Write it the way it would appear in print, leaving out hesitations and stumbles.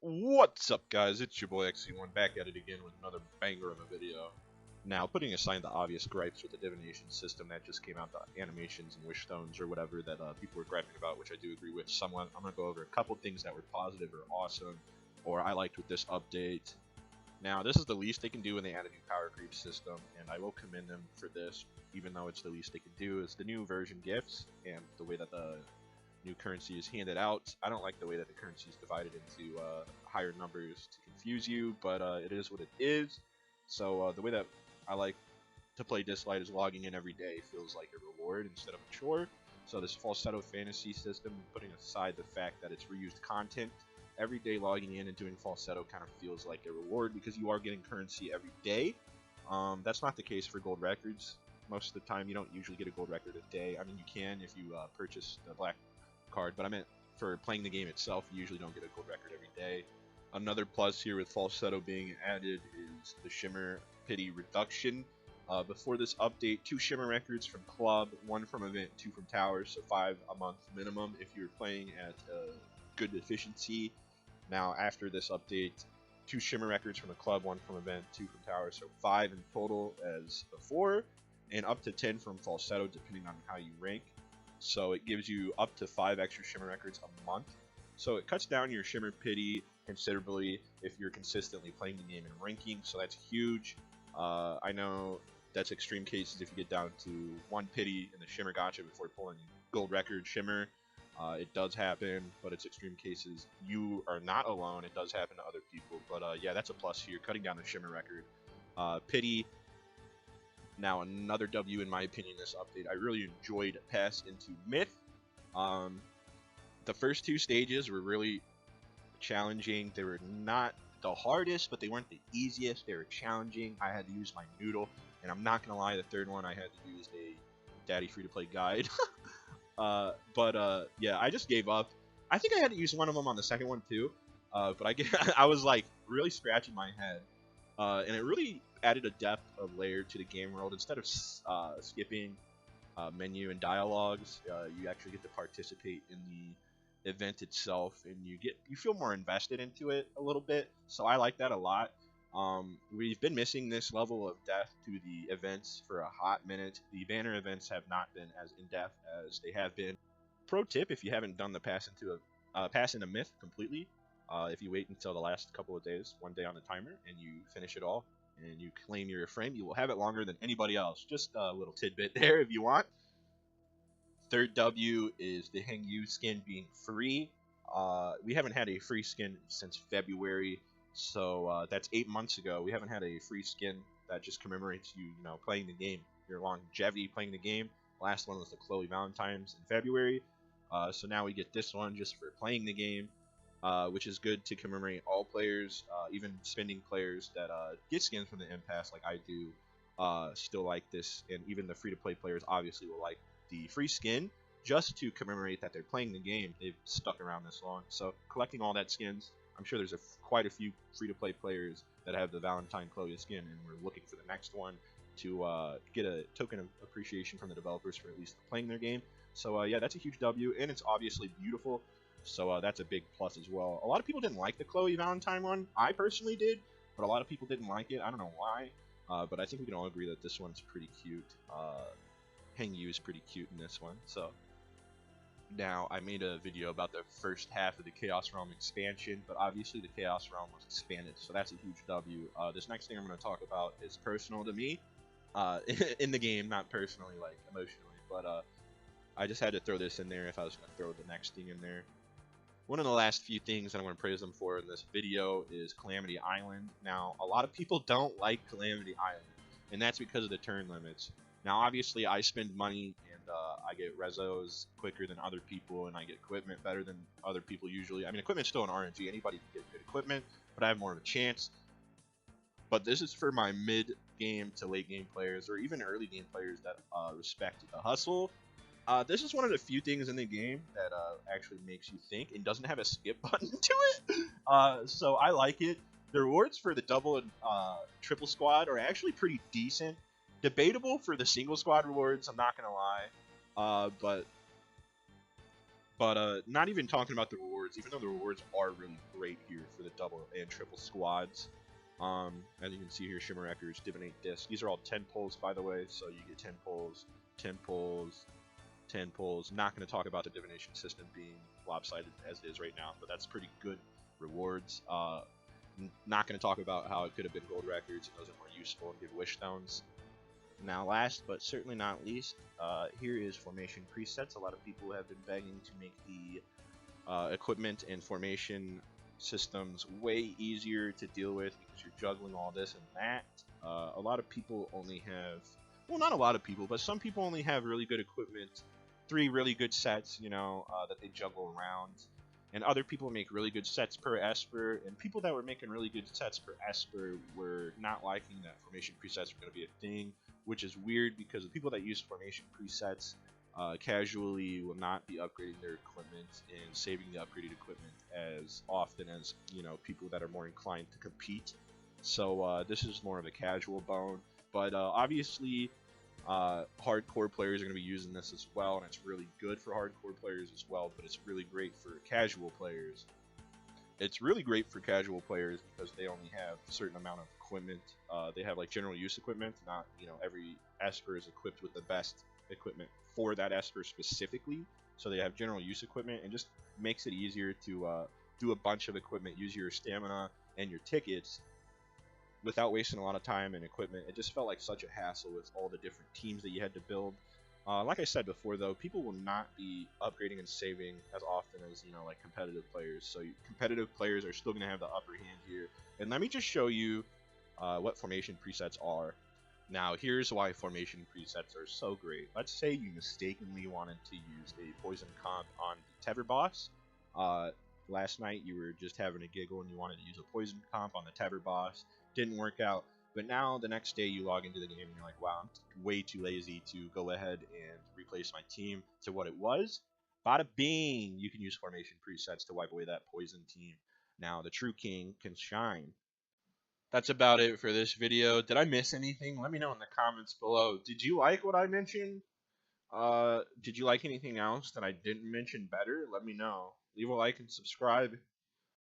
What's up, guys? It's your boy XC1 back at it again with another banger of a video. Now, putting aside the obvious gripes with the divination system that just came out, the animations and wish stones or whatever that people were griping about, which I do agree with somewhat, I'm going to go over a couple things that were positive or awesome, or I liked with this update. Now, this is the least they can do when they add a new power creep system, and I will commend them for this, even though it's the least they can do, is the new version gifts and the way that the new currency is handed out. I don't like the way that the currency is divided into higher numbers to confuse you, but it is what it is. So the way that I like to play Dislyte is logging in every day feels like a reward instead of a chore. So this Falsetto fantasy system, putting aside the fact that it's reused content, every day logging in and doing Falsetto kind of feels like a reward because you are getting currency every day. That's not the case for gold records. Most of the time you don't usually get a gold record a day. I mean, you can if you purchase the black card, but I meant for playing the game itself, you usually don't get a gold record every day. Another plus here with Falsetto being added is the Shimmer pity reduction. Before this update, 2 Shimmer records from Club, 1 from Event, 2 from Towers, so 5 a month minimum if you're playing at good efficiency. Now after this update, 2 Shimmer records from the Club, 1 from Event, 2 from Towers, so 5 in total as before, and up to 10 from Falsetto depending on how you rank. So it gives you up to 5 extra Shimmer records a month. So it cuts down your Shimmer pity considerably if you're consistently playing the game and ranking, so that's huge. I know that's extreme cases if you get down to 1 pity in the Shimmer gacha before pulling gold record Shimmer. It does happen, but it's extreme cases. You are not alone. It does happen to other people, but yeah, that's a plus here, cutting down the Shimmer record. Pity. Now, another W in my opinion this update. I really enjoyed Pass into Myth. The first 2 stages were really challenging. They were not the hardest, but they weren't the easiest. They were challenging. I had to use my noodle, and I'm not going to lie, the third one I had to use a daddy free-to-play guide. Yeah, I just gave up. I think I had to use one of them on the second one too, but I was like really scratching my head. And it really added a depth of layer to the game world. Instead of skipping menu and dialogues, you actually get to participate in the event itself, and you feel more invested into it a little bit. So I like that a lot. We've been missing this level of depth to the events for a hot minute. The banner events have not been as in depth as they have been. Pro tip: if you haven't done the pass into myth completely, if you wait until the last couple of days, 1 day on the timer, and you finish it all, and you claim your frame, you will have it longer than anybody else. Just a little tidbit there if you want. Third W is the Hang You skin being free. We haven't had a free skin since February, so that's 8 months ago. We haven't had a free skin that just commemorates you, playing the game, your longevity playing the game. Last one was the Chloe Valentine's in February. So now we get this one just for playing the game. Which is good to commemorate all players, even spending players that get skins from the impasse like I do, still like this, and even the free-to-play players obviously will like the free skin just to commemorate that they're playing the game. They've stuck around this long, so collecting all that skins, I'm sure there's quite a few free-to-play players that have the Valentine Chloe skin, and we're looking for the next one to get a token of appreciation from the developers for at least playing their game. So yeah, that's a huge W, and it's obviously beautiful. So that's a big plus as well. A lot of people didn't like the Chloe Valentine one. I personally did, but a lot of people didn't like it. I don't know why, but I think we can all agree that this one's pretty cute. Hang You is pretty cute in this one. So now I made a video about the first half of the ChaosRealm expansion, but obviously the ChaosRealm was expanded, so that's a huge W. This next thing I'm going to talk about is personal to me, in the game, not personally, like emotionally, but I just had to throw this in there if I was going to throw the next thing in there. One of the last few things that I want to praise them for in this video is Calamity Island. Now, a lot of people don't like Calamity Island, and that's because of the turn limits. Now, obviously, I spend money, and I get rezos quicker than other people, and I get equipment better than other people usually. I mean, equipment's still an RNG. Anybody can get good equipment, but I have more of a chance. But this is for my mid-game to late-game players, or even early-game players that respect the hustle. This is one of the few things in the game that actually makes you think and doesn't have a skip button to it. So I like it. The rewards for the double and triple squad are actually pretty decent. Debatable for the single squad rewards, I'm not going to lie. But But not even talking about the rewards, even though the rewards are really great here for the double and triple squads. As you can see here, Shimmer Echoes, Divinate Disc. These are all 10 pulls, by the way, so you get 10 pulls, 10 pulls, 10 pulls. Not going to talk about the divination system being lopsided as it is right now, but that's pretty good rewards. Not going to talk about how it could have been gold records and those are more useful and give wish stones. Now last but certainly not least, here is formation presets. A lot of people have been begging to make the equipment and formation systems way easier to deal with because you're juggling all this and that. A lot of people only have, well, not a lot of people, but some people only have really good equipment, 3 really good sets, you know, that they juggle around. And other people make really good sets per Esper, and people that were making really good sets per Esper were not liking that formation presets were going to be a thing, which is weird because the people that use formation presets casually will not be upgrading their equipment and saving the upgraded equipment as often as, you know, people that are more inclined to compete. So this is more of a casual bone, but obviously hardcore players are going to be using this as well, and it's really good for hardcore players as well, but it's really great for casual players. It's really great for casual players because they only have a certain amount of equipment. They have like general use equipment, not, you know, every Esper is equipped with the best equipment for that Esper specifically. So they have general use equipment, and just makes it easier to do a bunch of equipment, use your stamina and your tickets without wasting a lot of time and equipment. It just felt like such a hassle with all the different teams that you had to build. Like I said before, though, people will not be upgrading and saving as often as, you know, like competitive players. So competitive players are still going to have the upper hand here. And let me just show you what formation presets are. Now, here's why formation presets are so great. Let's say you mistakenly wanted to use a poison comp on the Tether boss. Last night you were just having a giggle and you wanted to use a poison comp on the Tether boss. Didn't work out. But now the next day you log into the game and you're like, wow, I'm way too lazy to go ahead and replace my team to what it was. Bada bing! You can use formation presets to wipe away that poison team. Now the true king can shine. That's about it for this video. Did I miss anything? Let me know in the comments below. Did you like what I mentioned? Did you like anything else that I didn't mention better? Let me know. Leave a like and subscribe.